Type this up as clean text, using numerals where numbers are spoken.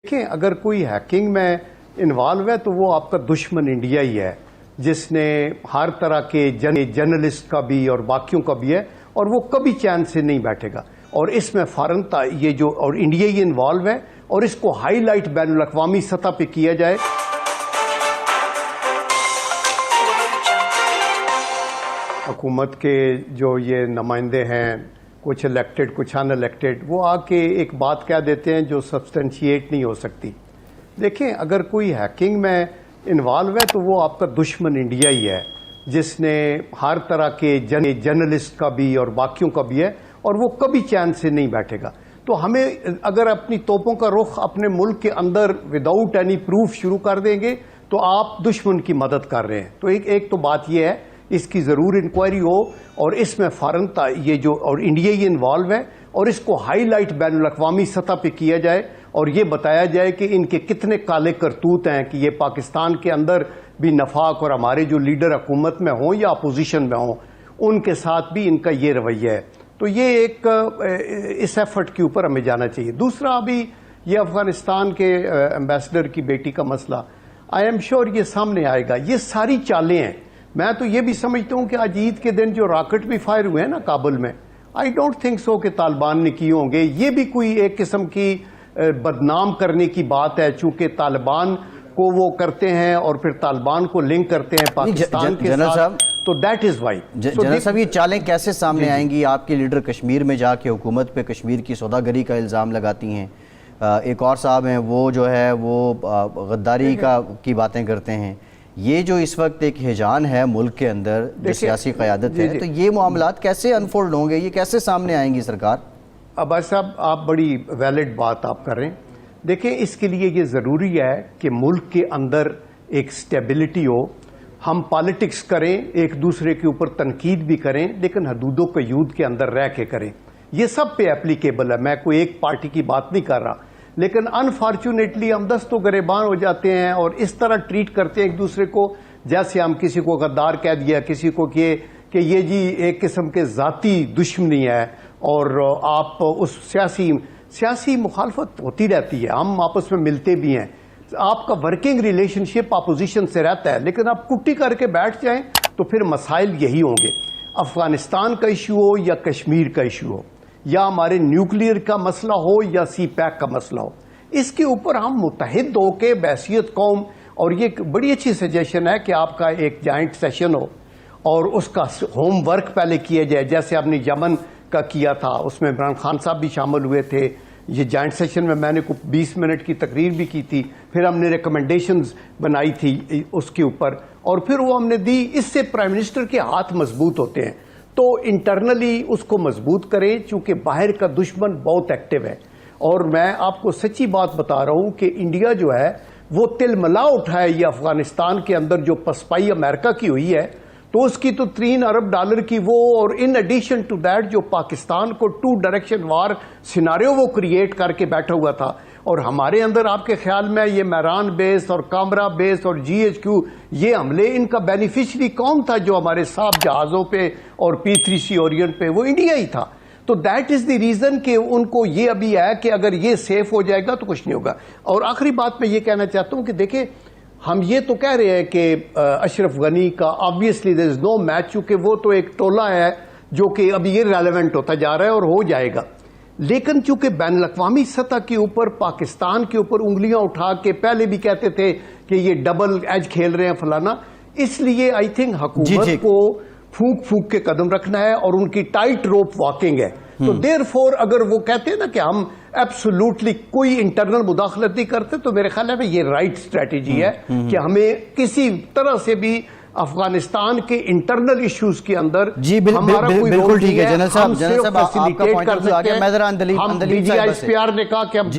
دیکھیں اگر کوئی ہیکنگ میں انوالو ہے تو وہ آپ کا دشمن انڈیا ہی ہے، جس نے ہر طرح کے جرنلسٹ کا بھی اور باقیوں کا بھی ہے، اور وہ کبھی چین سے نہیں بیٹھے گا۔ اور اس میں فوراً یہ جو اور انڈیا ہی انوالو ہے، اور اس کو ہائی لائٹ بین الاقوامی سطح پہ کیا جائے۔ حکومت کے جو یہ نمائندے ہیں، کچھ الیکٹڈ کچھ ان الیکٹڈ، وہ آ کے ایک بات کہہ دیتے ہیں جو سبسٹینشیٹ نہیں ہو سکتی۔ دیکھیں اگر کوئی ہیکنگ میں انوالو ہے تو وہ آپ کا دشمن انڈیا ہی ہے، جس نے ہر طرح کے جرنلسٹ کا بھی اور باقیوں کا بھی ہے، اور وہ کبھی چین سے نہیں بیٹھے گا۔ تو ہمیں اگر اپنی توپوں کا رخ اپنے ملک کے اندر وداؤٹ اینی پروف شروع کر دیں گے تو آپ دشمن کی مدد کر رہے ہیں۔ تو ایک تو بات یہ ہے، اس کی ضرور انکوائری ہو، اور اس میں فوراً یہ جو اور انڈیا ہی انوالو ہے، اور اس کو ہائی لائٹ بین الاقوامی سطح پہ کیا جائے، اور یہ بتایا جائے کہ ان کے کتنے کالے کرتوت ہیں کہ یہ پاکستان کے اندر بھی نفاق، اور ہمارے جو لیڈر حکومت میں ہوں یا اپوزیشن میں ہوں ان کے ساتھ بھی ان کا یہ رویہ ہے۔ تو یہ ایک اس ایفرٹ کے اوپر ہمیں جانا چاہیے۔ دوسرا، ابھی یہ افغانستان کے ایمبیسڈر کی بیٹی کا مسئلہ، آئی ایم شیور یہ سامنے آئے گا۔ یہ ساری چالیں ہیں۔ میں تو یہ بھی سمجھتا ہوں کہ آج عید کے دن جو راکٹ بھی فائر ہوئے ہیں نا کابل میں، آئی ڈونٹ تھنک سو کہ طالبان نے کیے ہوں گے۔ یہ بھی کوئی ایک قسم کی بدنام کرنے کی بات ہے، چونکہ طالبان کو وہ کرتے ہیں اور پھر طالبان کو لنک کرتے ہیں پاکستان کے ساتھ، تو دیٹ از وائی۔ جنرل صاحب، یہ چالیں کیسے سامنے آئیں گی؟ آپ کے لیڈر کشمیر میں جا کے حکومت پہ کشمیر کی سوداگری کا الزام لگاتی ہیں، ایک اور صاحب ہیں وہ جو ہے وہ غداری کی باتیں کرتے ہیں۔ یہ جو اس وقت ایک ہیجان ہے ملک کے اندر جو سیاسی قیادت ہے، تو یہ معاملات کیسے انفولڈ ہوں گے؟ یہ کیسے سامنے آئیں گی سرکار؟ عباس صاحب، آپ بڑی ویلڈ بات آپ کر رہے ہیں۔ دیکھیں اس کے لیے یہ ضروری ہے کہ ملک کے اندر ایک سٹیبلٹی ہو، ہم پالیٹکس کریں، ایک دوسرے کے اوپر تنقید بھی کریں، لیکن حدود و قیود کے اندر رہ کے کریں۔ یہ سب پہ اپلیکیبل ہے، میں کوئی ایک پارٹی کی بات نہیں کر رہا، لیکن انفارچونیٹلی ہم دست و گریبان ہو جاتے ہیں اور اس طرح ٹریٹ کرتے ہیں ایک دوسرے کو جیسے ہم کسی کو غدار کہہ دیا، کسی کو کہ یہ جی ایک قسم کے ذاتی دشمنی ہے، اور آپ اس سیاسی مخالفت ہوتی رہتی ہے، ہم آپس میں ملتے بھی ہیں، آپ کا ورکنگ ریلیشن شپ اپوزیشن سے رہتا ہے، لیکن آپ کٹی کر کے بیٹھ جائیں تو پھر مسائل یہی ہوں گے۔ افغانستان کا ایشو ہو یا کشمیر کا ایشو ہو، یا ہمارے نیوکلیئر کا مسئلہ ہو یا سی پیک کا مسئلہ ہو، اس کے اوپر ہم متحد ہو کے بحیثیت قوم، اور یہ بڑی اچھی سجیشن ہے کہ آپ کا ایک جوائنٹ سیشن ہو اور اس کا ہوم ورک پہلے کیا جائے، جیسے آپ نے یمن کا کیا تھا، اس میں عمران خان صاحب بھی شامل ہوئے تھے۔ یہ جوائنٹ سیشن میں میں نے 20 منٹ کی تقریر بھی کی تھی، پھر ہم نے ریکمنڈیشنز بنائی تھی اس کے اوپر، اور پھر وہ ہم نے دی۔ اس سے پرائم منسٹر کے ہاتھ مضبوط ہوتے ہیں، تو انٹرنلی اس کو مضبوط کریں، چونکہ باہر کا دشمن بہت ایکٹیو ہے۔ اور میں آپ کو سچی بات بتا رہا ہوں کہ انڈیا جو ہے وہ تل ملا اٹھا ہے، یہ افغانستان کے اندر جو پسپائی امریکہ کی ہوئی ہے، تو اس کی تو $3 ارب کی وہ، اور ان ایڈیشن ٹو دیٹ جو پاکستان کو 2 ڈائریکشن وار سیناریو وہ کریٹ کر کے بیٹھا ہوا تھا۔ اور ہمارے اندر آپ کے خیال میں یہ میران بیس اور کامرا بیس اور GHQ یہ حملے، ان کا بینیفیشری کون تھا؟ جو ہمارے صاف جہازوں پہ اور P3C اورینٹ پہ، وہ انڈیا ہی تھا۔ تو دیٹ از دی ریزن کہ ان کو یہ ابھی ہے کہ اگر یہ سیف ہو جائے گا تو کچھ نہیں ہوگا۔ اور آخری بات میں یہ کہنا چاہتا ہوں کہ دیکھیں، ہم یہ تو کہہ رہے ہیں کہ اشرف غنی کا obviously there is no match, چونکہ وہ تو ایک ٹولہ ہے جو کہ ابھی یہ ریلیونٹ ہوتا جا رہا ہے اور ہو جائے گا، لیکن چونکہ بین الاقوامی سطح کے اوپر پاکستان کے اوپر انگلیاں اٹھا کے پہلے بھی کہتے تھے کہ یہ ڈبل ایج کھیل رہے ہیں فلانا، اس لیے آئی تھنک حکومت کو پھونک کے قدم رکھنا ہے، اور ان کی ٹائٹ روپ واکنگ ہے۔ تو دیر فور اگر وہ کہتے ہیں نا کہ ہم ایبسولوٹلی کوئی انٹرنل مداخلت نہیں کرتے، تو میرے خیال میں یہ رائٹ اسٹریٹجی ہے کہ ہمیں کسی طرح سے بھی افغانستان کے انٹرنل ایشوز کے اندر ہمارا کوئی رول نہیں ہے، ہم صرف فیسیلیٹیٹ کر سکتے ہیں۔ ہم DGI SPR نے کہا کہ ہم